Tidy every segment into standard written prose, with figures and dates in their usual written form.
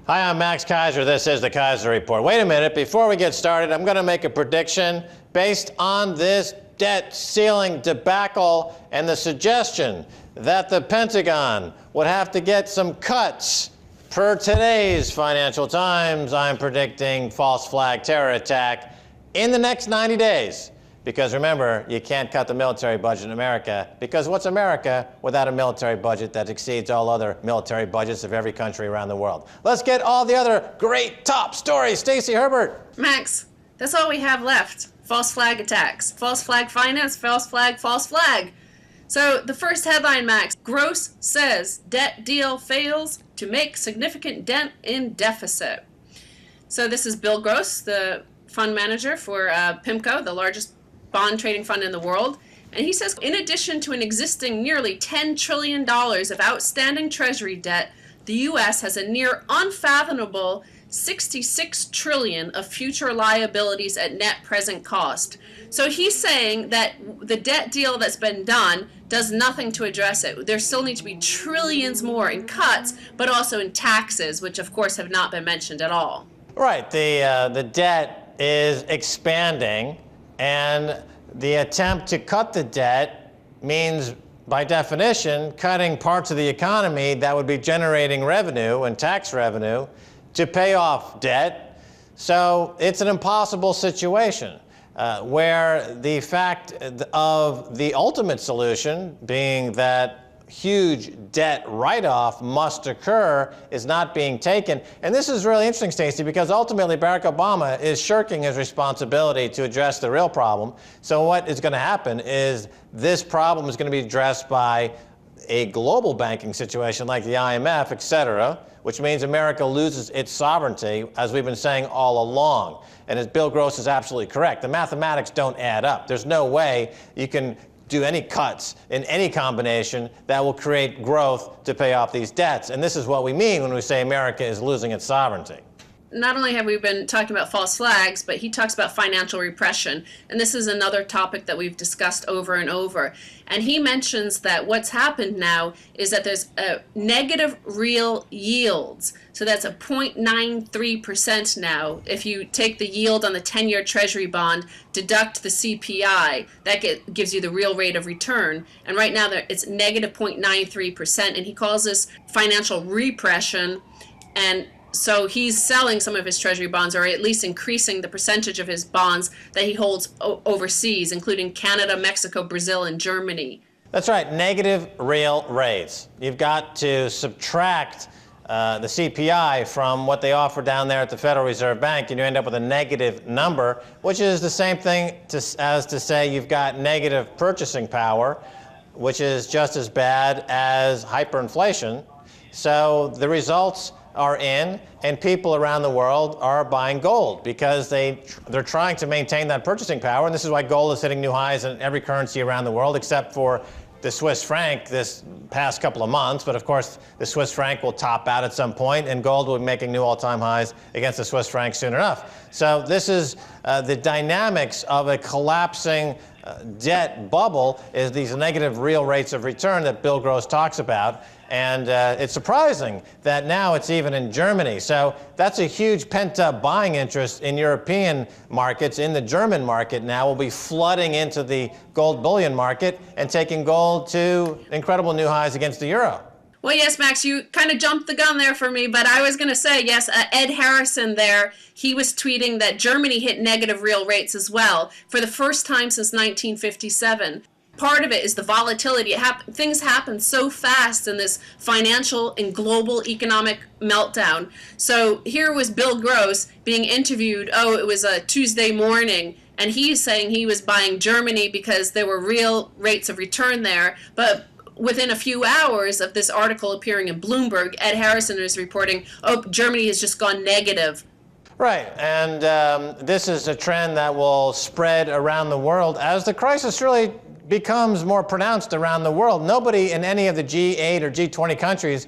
Hi, I'm Max Keiser. This is the Keiser Report. Wait a minute. Before we get started, I'm going to make a prediction based on this debt ceiling debacle and the suggestion that the Pentagon would have to get some cuts. Per today's Financial Times, I'm predicting false flag terror attack in the next 90 days. Because remember, you can't cut the military budget in America, because what's America without a military budget that exceeds all other military budgets of every country around the world? Let's get all the other great top stories. Stacy Herbert. Max, that's all we have left. False flag attacks. False flag finance, false flag, false flag. So the first headline, Max, Gross says debt deal fails to make significant dent in deficit. So this is Bill Gross, the fund manager for PIMCO, the largest bond trading fund in the world. And he says, in addition to an existing nearly $10 trillion of outstanding treasury debt, the U.S. has a near unfathomable $66 trillion of future liabilities at net present cost. So he's saying that the debt deal that's been done does nothing to address it. There still need to be trillions more in cuts, but also in taxes, which of course have not been mentioned at all. Right. The debt is expanding, and the attempt to cut the debt means, by definition, cutting parts of the economy that would be generating revenue and tax revenue to pay off debt. So it's an impossible situation where the fact of the ultimate solution being that huge debt write-off must occur is not being taken. And this is really interesting, Stacey, because ultimately Barack Obama is shirking his responsibility to address the real problem. So what is going to happen is this problem is going to be addressed by a global banking situation like the IMF, et cetera, which means America loses its sovereignty, as we've been saying all along. And as Bill Gross is absolutely correct, the mathematics don't add up. There's no way you can do any cuts in any combination that will create growth to pay off these debts. And this is what we mean when we say America is losing its sovereignty. Not only have we been talking about false flags, but he talks about financial repression. And this is another topic that we've discussed over and over. And he mentions that what's happened now is that there's a negative real yields. So that's a 0.93% now. If you take the yield on the 10-year Treasury bond, deduct the CPI, that gives you the real rate of return. And right now it's negative 0.93%. And he calls this financial repression. And so he's selling some of his treasury bonds, or at least increasing the percentage of his bonds that he holds overseas, including Canada, Mexico, Brazil, and Germany. That's right, negative real rates. You've got to subtract the CPI from what they offer down there at the Federal Reserve Bank, and you end up with a negative number, which is the same thing as to say you've got negative purchasing power, which is just as bad as hyperinflation. So the results are in, and people around the world are buying gold because they're trying to maintain that purchasing power. And this is why gold is hitting new highs in every currency around the world except for the Swiss franc this past couple of months. But of course, the Swiss franc will top out at some point, and gold will be making new all-time highs against the Swiss franc soon enough. So this is the dynamics of a collapsing debt bubble, is these negative real rates of return that Bill Gross talks about. And it's surprising that now it's even in Germany. So that's a huge pent-up buying interest in European markets. In the German market now will be flooding into the gold bullion market and taking gold to incredible new highs against the euro. Well, yes, Max, you kind of jumped the gun there for me, but I was going to say, yes, Ed Harrison there, he was tweeting that Germany hit negative real rates as well for the first time since 1957. Part of it is the volatility. Things happen so fast in this financial and global economic meltdown. So here was Bill Gross being interviewed. It was a Tuesday morning, and he's saying he was buying Germany because there were real rates of return there. But within a few hours of this article appearing in Bloomberg, Ed Harrison is reporting, Germany has just gone negative. Right, and this is a trend that will spread around the world as the crisis really becomes more pronounced around the world. Nobody in any of the G8 or G20 countries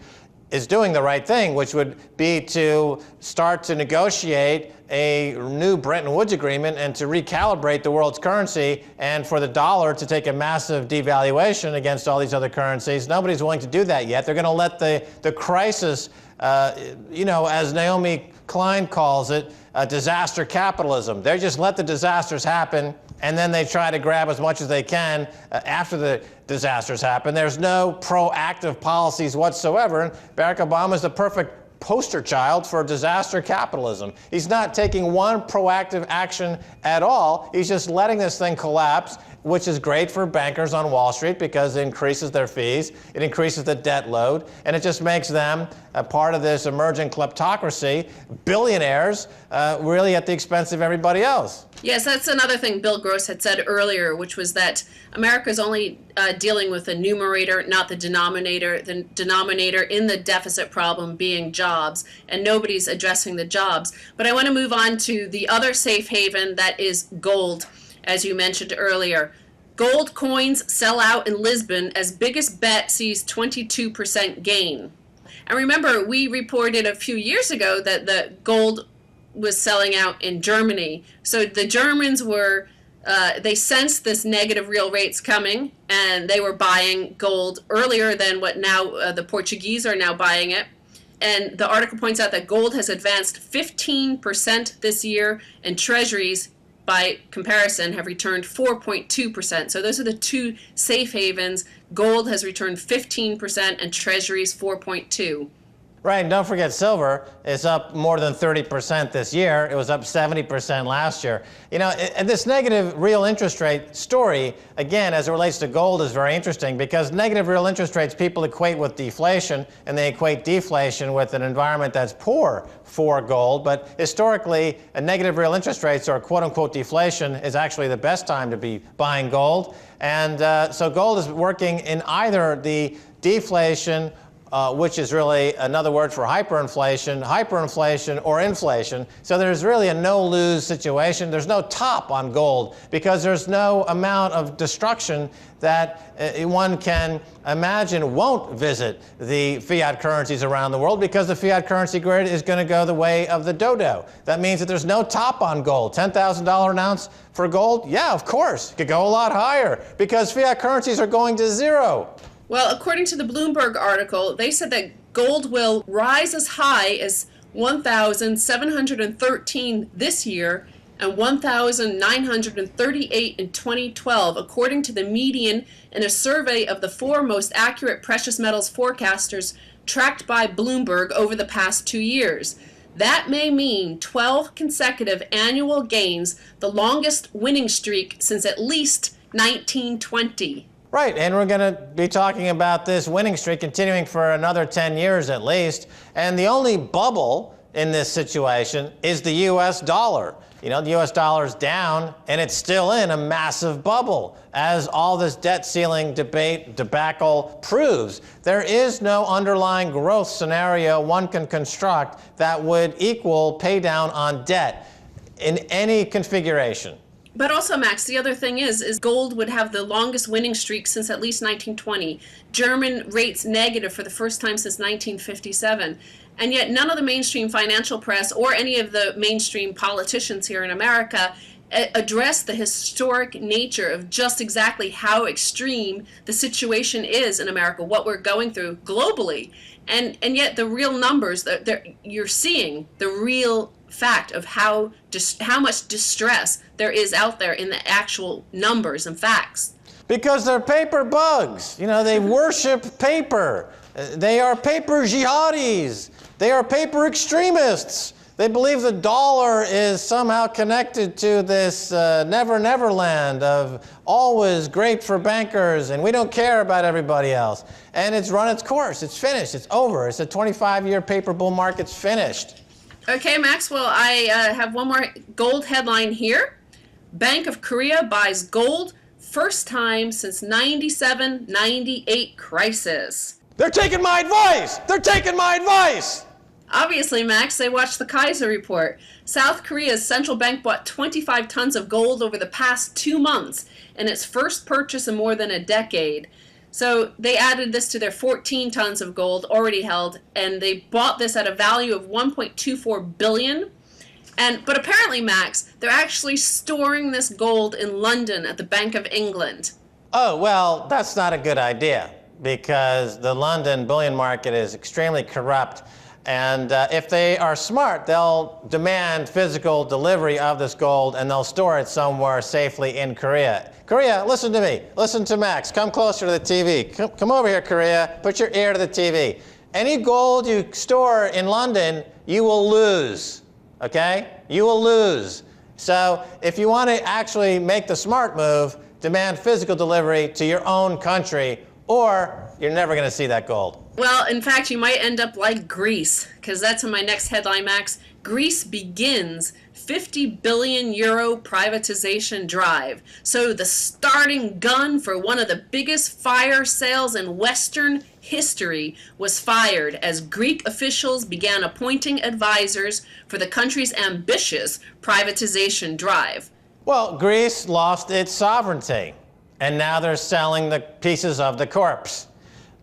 is doing the right thing, which would be to start to negotiate a new Bretton Woods agreement and to recalibrate the world's currency, and for the dollar to take a massive devaluation against all these other currencies. Nobody's willing to do that yet. They're going to let the crisis as Naomi Klein calls it, disaster capitalism. They just let the disasters happen, and then they try to grab as much as they can after the disasters happen. There's no proactive policies whatsoever. And Barack Obama is the perfect poster child for disaster capitalism. He's not taking one proactive action at all. He's just letting this thing collapse, which is great for bankers on Wall Street because it increases their fees, it increases the debt load, and it just makes them a part of this emerging kleptocracy, billionaires, really at the expense of everybody else. Yes, that's another thing Bill Gross had said earlier, which was that America is only dealing with the numerator, not the denominator in the deficit problem being jobs, and nobody's addressing the jobs. But I want to move on to the other safe haven, that is gold, as you mentioned earlier. Gold coins sell out in Lisbon as biggest bet sees 22% gain. And remember, we reported a few years ago that the gold was selling out in Germany. So the Germans were, they sensed this negative real rates coming, and they were buying gold earlier than what now the Portuguese are now buying it. And the article points out that gold has advanced 15% this year, and treasuries, by comparison, have returned 4.2%. So those are the two safe havens. Gold has returned 15% and treasuries 4.2%. Right, and don't forget silver is up more than 30% this year. It was up 70% last year. And this negative real interest rate story, again, as it relates to gold, is very interesting because negative real interest rates people equate with deflation, and they equate deflation with an environment that's poor for gold. But historically, a negative real interest rates, or quote-unquote deflation, is actually the best time to be buying gold. And so gold is working in either the deflation, which is really another word for hyperinflation or inflation. So there's really a no-lose situation. There's no top on gold because there's no amount of destruction that one can imagine won't visit the fiat currencies around the world because the fiat currency grid is going to go the way of the dodo. That means that there's no top on gold. $10,000 an ounce for gold? Yeah, of course. It could go a lot higher because fiat currencies are going to zero. Well, according to the Bloomberg article, they said that gold will rise as high as 1,713 this year and 1,938 in 2012, according to the median in a survey of the 4 most accurate precious metals forecasters tracked by Bloomberg over the past 2 years. That may mean 12 consecutive annual gains, the longest winning streak since at least 1920. Right, and we're going to be talking about this winning streak continuing for another 10 years at least. And the only bubble in this situation is the U.S. dollar. The U.S. dollar's down, and it's still in a massive bubble, as all this debt ceiling debacle proves. There is no underlying growth scenario one can construct that would equal pay down on debt in any configuration. But also, Max, the other thing is gold would have the longest winning streak since at least 1920. German rates negative for the first time since 1957. And yet none of the mainstream financial press or any of the mainstream politicians here in America address the historic nature of just exactly how extreme the situation is in America, what we're going through globally. And yet the real numbers, you're seeing the real fact of how much distress there is out there in the actual numbers and facts. Because they're paper bugs. They worship paper. They are paper jihadis. They are paper extremists. They believe the dollar is somehow connected to this never land of always great for bankers, and we don't care about everybody else. And it's run its course. It's finished. It's over. It's a 25-year paper bull market's finished. Okay, Maxwell, I have one more gold headline here. Bank of Korea buys gold, first time since 97-98 crisis. They're taking my advice! They're taking my advice! Obviously, Max, they watched the Keiser Report. South Korea's central bank bought 25 tons of gold over the past 2 months in its first purchase in more than a decade. So they added this to their 14 tons of gold already held, and they bought this at a value of $1.24 billion. But apparently, Max, they're actually storing this gold in London at the Bank of England. Oh, well, that's not a good idea because the London bullion market is extremely corrupt. And if they are smart, they'll demand physical delivery of this gold, and they'll store it somewhere safely in Korea. Korea, listen to me. Listen to Max. Come closer to the TV. Come over here, Korea. Put your ear to the TV. Any gold you store in London, you will lose, okay? You will lose. So if you want to actually make the smart move, demand physical delivery to your own country, or you're never going to see that gold. Well, in fact, you might end up like Greece, because that's in my next headline, Max. Greece begins 50 billion euro privatization drive. So the starting gun for one of the biggest fire sales in Western history was fired as Greek officials began appointing advisors for the country's ambitious privatization drive. Well, Greece lost its sovereignty, and now they're selling the pieces of the corpse.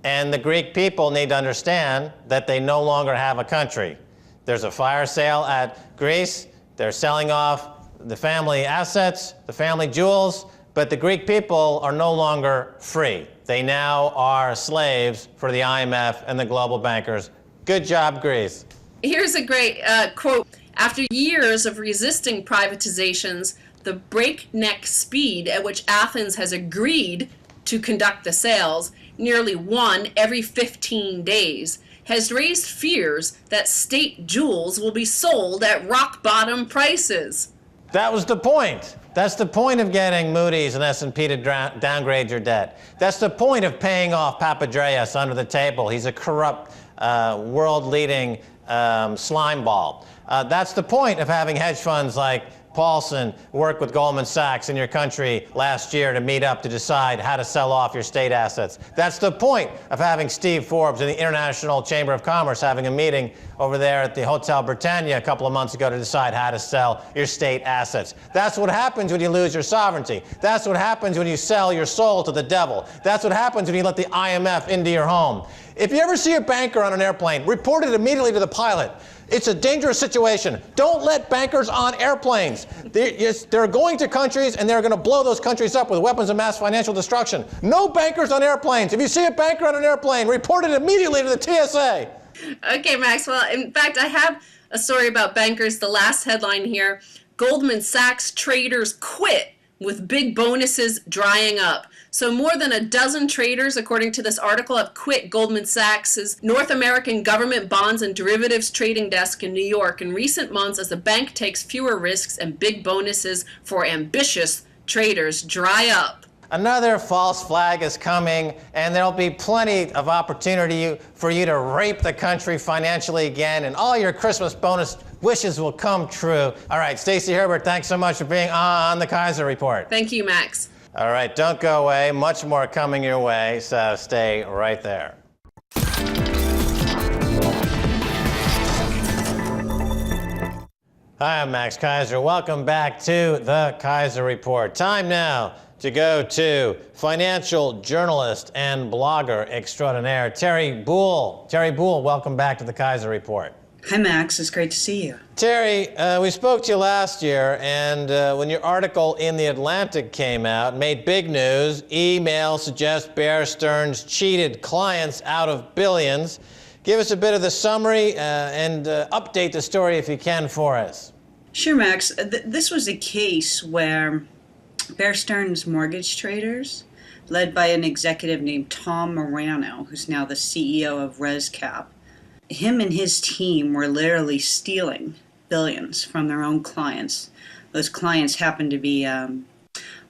And the Greek people need to understand that they no longer have a country. There's a fire sale at Greece. They're selling off the family assets, the family jewels, but the Greek people are no longer free. They now are slaves for the IMF and the global bankers. Good job, Greece. Here's a great quote. After years of resisting privatizations, the breakneck speed at which Athens has agreed to conduct the sales, nearly one every 15 days, has raised fears that state jewels will be sold at rock-bottom prices. That was the point. That's the point of getting Moody's and S&P to downgrade your debt. That's the point of paying off Papadreas under the table. He's a corrupt, world-leading slime ball. That's the point of having hedge funds like Paulson work with Goldman Sachs in your country last year to meet up to decide how to sell off your state assets. That's the point of having Steve Forbes in the International Chamber of Commerce having a meeting over there at the Hotel Britannia a couple of months ago to decide how to sell your state assets. That's what happens when you lose your sovereignty. That's what happens when you sell your soul to the devil. That's what happens when you let the IMF into your home. If you ever see a banker on an airplane, report it immediately to the pilot. It's a dangerous situation. Don't let bankers on airplanes. They're going to countries and they're going to blow those countries up with weapons of mass financial destruction. No bankers on airplanes. If you see a banker on an airplane, report it immediately to the TSA. Okay, Max. Well, in fact, I have a story about bankers. The last headline here, Goldman Sachs traders quit with big bonuses drying up. So more than a dozen traders, according to this article, have quit Goldman Sachs's North American government bonds and derivatives trading desk in New York in recent months as the bank takes fewer risks and big bonuses for ambitious traders dry up. Another false flag is coming, and there'll be plenty of opportunity for you to rape the country financially again, and all your Christmas bonus wishes will come true. All right, Stacy Herbert, thanks so much for being on the Keiser Report. Thank you, Max. All right, don't go away. Much more coming your way, so stay right there. Hi, I'm Max Keiser. Welcome back to the Keiser Report. Time now to go to financial journalist and blogger extraordinaire, Terry Boole. Terry Boole, welcome back to the Keiser Report. Hi, Max. It's great to see you. Terry, we spoke to you last year, and when your article in The Atlantic came out, made big news. Email suggests Bear Stearns cheated clients out of billions. Give us a bit of the summary and update the story if you can for us. Sure, Max. This was a case where Bear Stearns mortgage traders, led by an executive named Tom Morano, who's now the CEO of ResCap, him and his team were literally stealing billions from their own clients. Those clients happened to be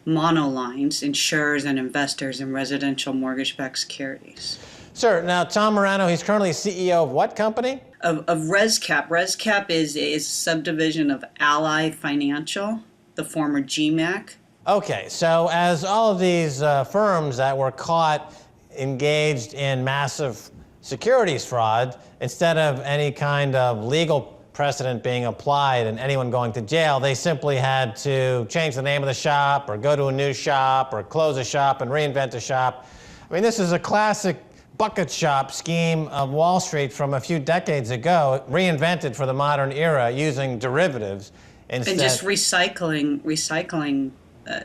monolines, insurers and investors in residential mortgage-backed securities. Sir, now Tom Morano, he's currently CEO of what company? Of ResCap. ResCap is a subdivision of Ally Financial, the former GMAC. Okay, so as all of these firms that were caught engaged in massive securities fraud, instead of any kind of legal precedent being applied and anyone going to jail, they simply had to change the name of the shop or go to a new shop or close a shop and reinvent a shop. I mean, this is a classic bucket shop scheme of Wall Street from a few decades ago, reinvented for the modern era using derivatives instead. And just recycling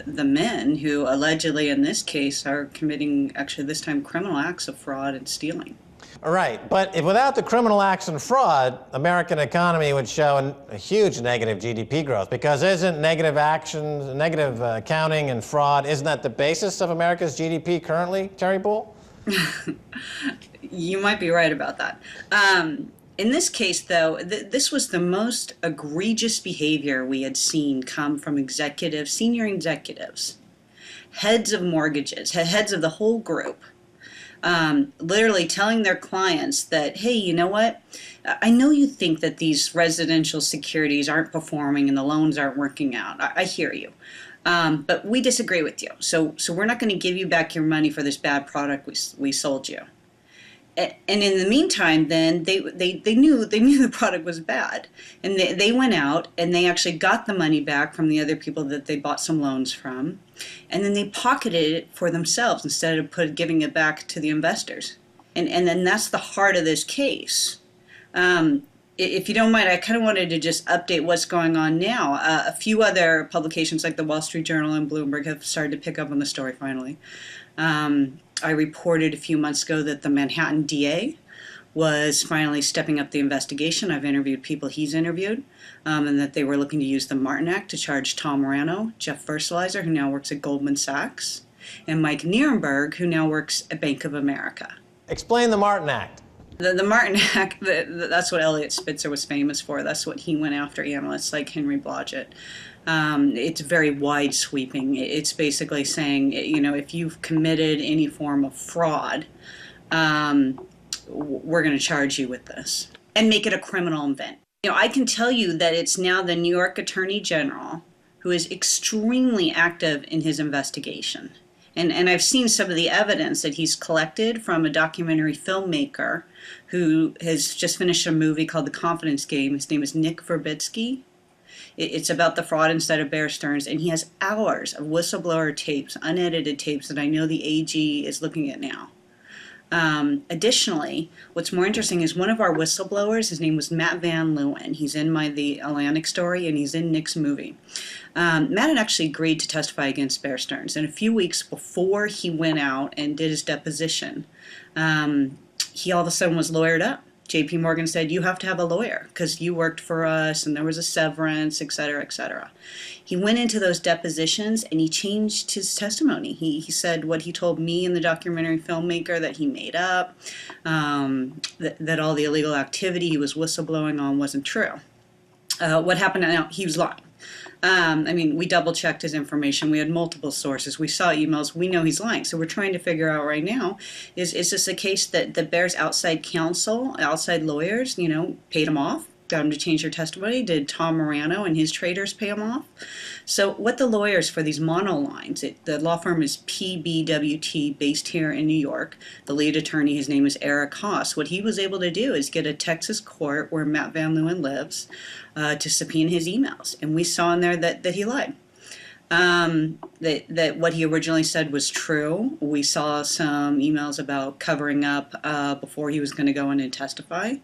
the men who allegedly in this case are committing, actually this time, criminal acts of fraud and stealing. Right, but if without the criminal acts and fraud, American economy would show a huge negative GDP growth, because isn't negative actions, negative accounting and fraud, isn't that the basis of America's GDP currently, Terry Bull? You might be right about that. In this case, though, this was the most egregious behavior we had seen come from executives, senior executives, heads of mortgages, heads of the whole group. Literally telling their clients that, hey, you know what? I know you think that these residential securities aren't performing and the loans aren't working out. I hear you. But we disagree with you. So we're not going to give you back your money for this bad product we sold you. And in the meantime, then they knew the product was bad, and they went out and they actually got the money back from the other people that they bought some loans from, and then they pocketed it for themselves instead of giving it back to the investors. And then that's the heart of this case. If you don't mind, I kind of wanted to just update what's going on now. A few other publications like the Wall Street Journal and Bloomberg have started to pick up on the story finally. I reported a few months ago that the Manhattan DA was finally stepping up the investigation. I've interviewed people he's interviewed, and that they were looking to use the Martin Act to charge Tom Morano, Jeff Versalizer, who now works at Goldman Sachs, and Mike Nierenberg, who now works at Bank of America. Explain the Martin Act. The Martin Act, that's what Elliot Spitzer was famous for. That's what he went after analysts like Henry Blodgett. It's very wide sweeping. It's basically saying, you know, if you've committed any form of fraud, we're going to charge you with this and make it a criminal event. You know, I can tell you that it's now the New York Attorney General who is extremely active in his investigation. And I've seen some of the evidence that he's collected from a documentary filmmaker who has just finished a movie called The Confidence Game. His name is Nick Verbitsky. It's about the fraud inside of Bear Stearns, and he has hours of whistleblower tapes, unedited tapes that I know the AG is looking at now. Additionally, what's more interesting is one of our whistleblowers, his name was Matt Van Leeuwen. He's in The Atlantic story, and he's in Nick's movie. Matt had actually agreed to testify against Bear Stearns, and a few weeks before he went out and did his deposition, he all of a sudden was lawyered up. JP Morgan said, you have to have a lawyer because you worked for us and there was a severance, et cetera, et cetera. He went into those depositions and he changed his testimony. He said what he told me and the documentary filmmaker that he made up, that all the illegal activity he was whistleblowing on wasn't true. What happened now? He was lying. I mean, we double-checked his information. We had multiple sources. We saw emails. We know he's lying. So we're trying to figure out right now, is this a case that the Bears outside counsel, outside lawyers, you know, paid him off, got him to change their testimony? Did Tom Morano and his traders pay him off? So what the lawyers for these monolines, the law firm is PBWT, based here in New York. The lead attorney, his name is Eric Haas. What he was able to do is get a Texas court where Matt Van Leeuwen lives to subpoena his emails. And we saw in there that he lied. That what he originally said was true. We saw some emails about covering up before he was going to go in and testify.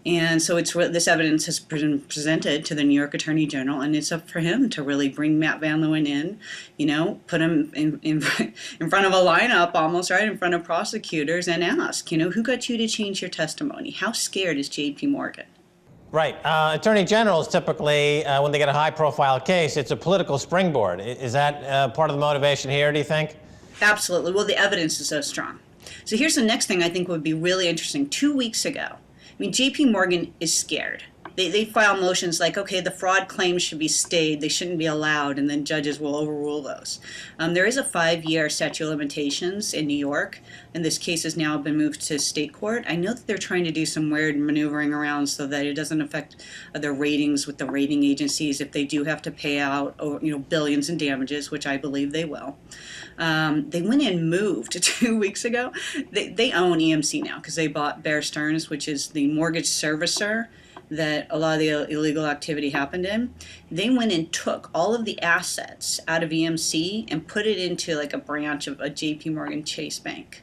And so this evidence has been presented to the New York Attorney General, and it's up for him to really bring Matt Van Leeuwen in, you know, put him in front of a lineup almost, right, in front of prosecutors and ask, you know, who got you to change your testimony? How scared is JP Morgan? Right. Attorney generals typically, when they get a high-profile case, it's a political springboard. Is that part of the motivation here, do you think? Absolutely. Well, the evidence is so strong. So here's the next thing I think would be really interesting. 2 weeks ago, I mean, JP Morgan is scared. They file motions like, okay, the fraud claims should be stayed, they shouldn't be allowed, and then judges will overrule those. There is a 5-year statute of limitations in New York, and this case has now been moved to state court. I know that they're trying to do some weird maneuvering around so that it doesn't affect their ratings with the rating agencies if they do have to pay out, you know, billions in damages, which I believe they will. They went and moved 2 weeks ago. They own EMC now because they bought Bear Stearns, which is the mortgage servicer that a lot of the illegal activity happened in. They went and took all of the assets out of EMC and put it into like a branch of a JP Morgan Chase Bank.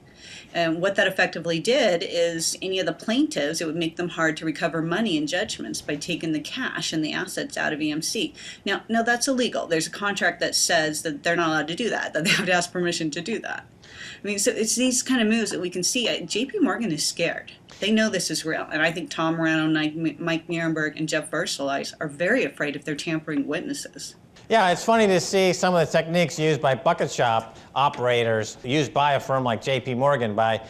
And what that effectively did is any of the plaintiffs, it would make them hard to recover money in judgments by taking the cash and the assets out of EMC. Now that's illegal. There's a contract that says that they're not allowed to do that they have to ask permission to do that. I mean, so it's these kind of moves that we can see. JP Morgan is scared. They know this is real. And I think Tom Morano, Mike Nierenberg, and Jeff Versailles are very afraid if they're tampering witnesses. Yeah, it's funny to see some of the techniques used by bucket shop operators, used by a firm like JP Morgan, by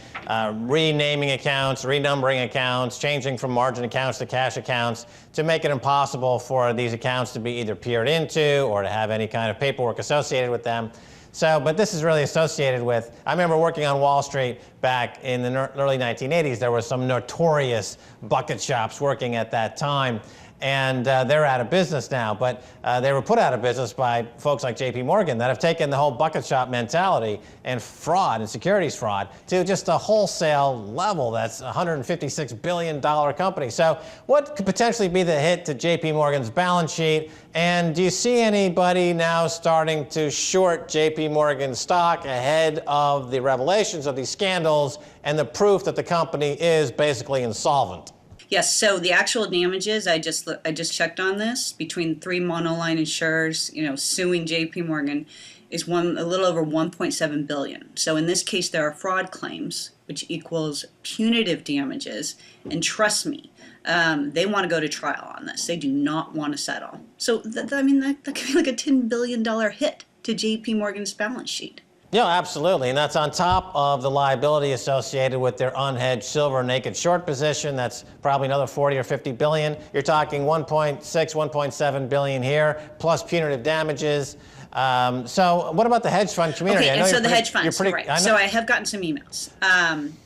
renaming accounts, renumbering accounts, changing from margin accounts to cash accounts, to make it impossible for these accounts to be either peered into or to have any kind of paperwork associated with them. So, but this is really associated with, I remember working on Wall Street back in the early 1980s. There were some notorious bucket shops working at that time. And they're out of business now, but they were put out of business by folks like JP Morgan that have taken the whole bucket shop mentality and fraud and securities fraud to just a wholesale level. That's a $156 billion company. So what could potentially be the hit to JP Morgan's balance sheet? And do you see anybody now starting to short JP Morgan stock ahead of the revelations of these scandals and the proof that the company is basically insolvent? Yes, so the actual damages, I just checked on this, between 3 monoline insurers, suing JP Morgan, is a little over 1.7 billion. So in this case, there are fraud claims, which equals punitive damages. And trust me, they want to go to trial on this. They do not want to settle. So that could be like a $10 billion hit to JP Morgan's balance sheet. Yeah, absolutely. And that's on top of the liability associated with their unhedged silver naked short position. That's probably another 40 or 50 billion. You're talking 1.6, 1.7 billion here, plus punitive damages. So what about the hedge fund community? Okay, and so the hedge funds, right. So I have gotten some emails.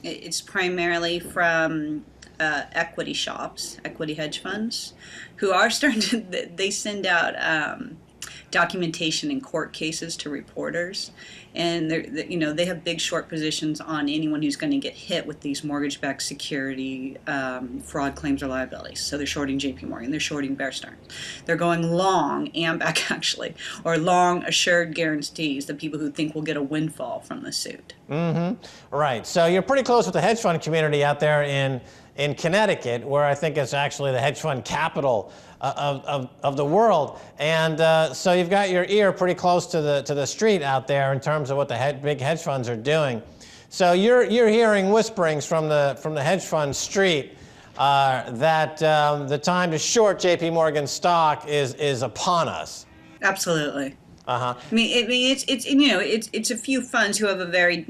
It's primarily from equity shops, equity hedge funds, who are starting to, they send out documentation in court cases to reporters, and they have big short positions on anyone who's going to get hit with these mortgage-backed security fraud claims or liabilities. So they're shorting JP Morgan, they're shorting Bear Stearns, they're going long AMBAC actually, or long assured guarantees, the people who think we'll get a windfall from the suit. Right. So you're pretty close with the hedge fund community out there in Connecticut, where I think it's actually the hedge fund capital of the world. And so you've got your ear pretty close to the street out there in terms of what the big hedge funds are doing. So you're hearing whisperings from the hedge fund street that the time to short JP Morgan stock is upon us. Absolutely. Uh-huh. I mean, it's a few funds who have a very,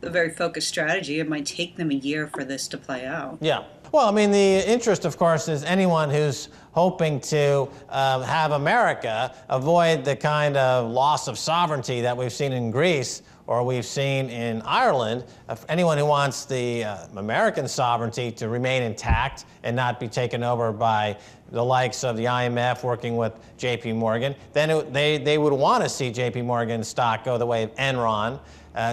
a very focused strategy. It might take them a year for this to play out. Yeah. Well, I mean, the interest, of course, is anyone who's hoping to have America avoid the kind of loss of sovereignty that we've seen in Greece or we've seen in Ireland. Anyone who wants the American sovereignty to remain intact and not be taken over by the likes of the IMF working with JP Morgan, then they would want to see JP Morgan stock go the way of Enron,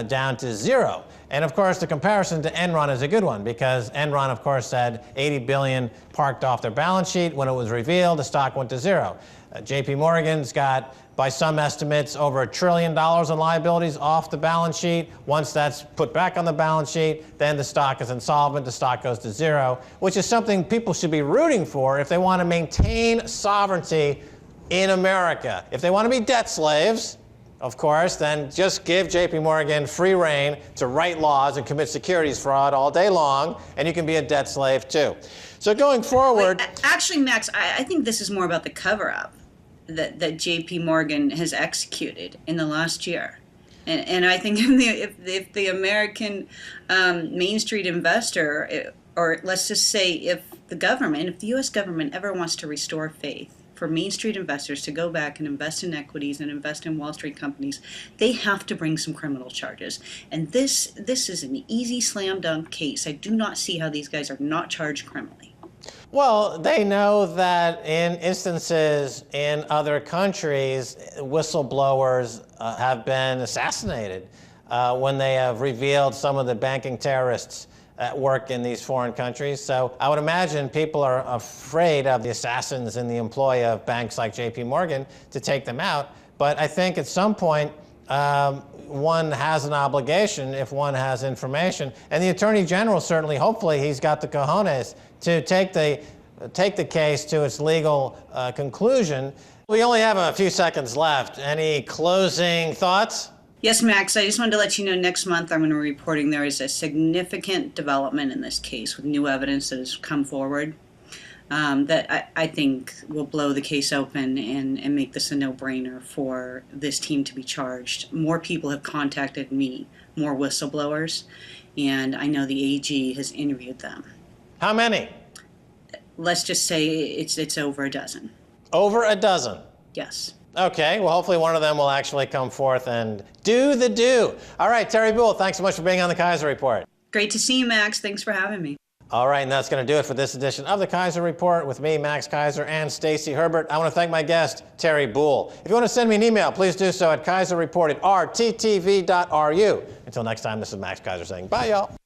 down to zero. And of course, the comparison to Enron is a good one because Enron, of course, had 80 billion parked off their balance sheet. When it was revealed, the stock went to zero. JP Morgan's got, by some estimates, over $1 trillion in liabilities off the balance sheet. Once that's put back on the balance sheet, then the stock is insolvent, the stock goes to zero, which is something people should be rooting for if they want to maintain sovereignty in America. If they want to be debt slaves, of course, then just give JP Morgan free rein to write laws and commit securities fraud all day long, and you can be a debt slave too. So going forward... Actually, Max, I think this is more about the cover-up that JP Morgan has executed in the last year. And I think if the American Main Street investor, or let's just say if the U.S. government ever wants to restore faith for Main Street investors to go back and invest in equities and invest in Wall Street companies, they have to bring some criminal charges. And this is an easy slam dunk case. I do not see how these guys are not charged criminally. Well, they know that in instances in other countries, whistleblowers have been assassinated when they have revealed some of the banking terrorists at work in these foreign countries. So I would imagine people are afraid of the assassins in the employ of banks like JP Morgan to take them out. But I think at some point, one has an obligation if one has information. And the Attorney General certainly, hopefully, he's got the cojones to take the case to its legal conclusion. We only have a few seconds left. Any closing thoughts? Yes, Max, I just wanted to let you know next month I'm going to be reporting there is a significant development in this case with new evidence that has come forward that I think will blow the case open and make this a no-brainer for this team to be charged. More people have contacted me, more whistleblowers, and I know the AG has interviewed them. How many? Let's just say it's over a dozen. Over a dozen? Yes. Okay, well, hopefully one of them will actually come forth and do the do. All right, Terry Buell, thanks so much for being on the Keiser Report. Great to see you, Max. Thanks for having me. All right, and that's going to do it for this edition of the Keiser Report with me, Max Keiser, and Stacy Herbert. I want to thank my guest, Terry Buell. If you want to send me an email, please do so at keiserreport@rttv.ru. Until next time, this is Max Keiser saying bye, y'all.